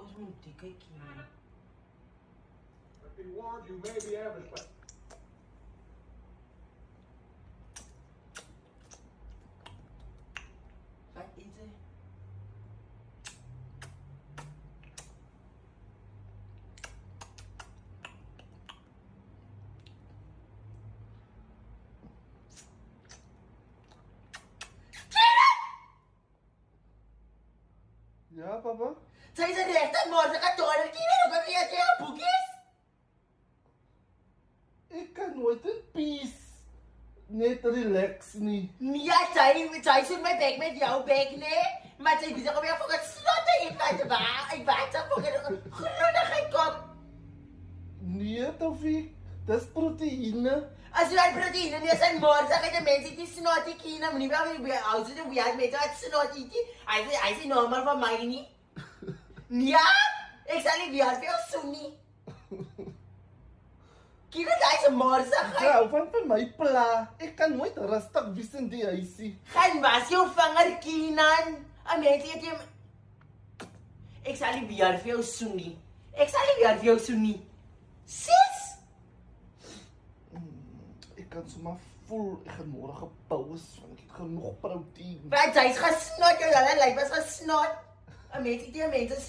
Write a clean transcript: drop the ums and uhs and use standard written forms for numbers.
Ons moet die kykie neem. Be warned, you may be ambushed. Wat is dit? Ja, papa? Sy is 'n regte moordekatoor. Hoe kan jy jou boekies? Ik kan nooit in peace net relax nie. Nee, sy soet my bek met jou bek, nee. Maar sy besig om jou fucking slotte in te waar. Ek weet sy fucking groenigheid kom. Nee, Taufik, dis proteïne. As jy proteïne nie is in moordigheid, die mense die snotty kina, nie wel hou sy die weird mense wat snotty die. Hy is normaal vir my nie. Ja, ek sal nie weer veel soen nie. Kina, jy is 'n moordigheid. Ja, van vir my pla. Ek kan nooit rustig wees in die huisie. Gaan was jou vinger Kienan. 'n Mens het jy ek sal nie weer veel soen nie. Ek sal nie weer veel soen nie. Sis! Ek kan sommer voel ek gaan môre gepous want ek het genoeg proteïen. Wat jy's gesnot, jou hele lyf was gesnot. 'n Mens het jy mense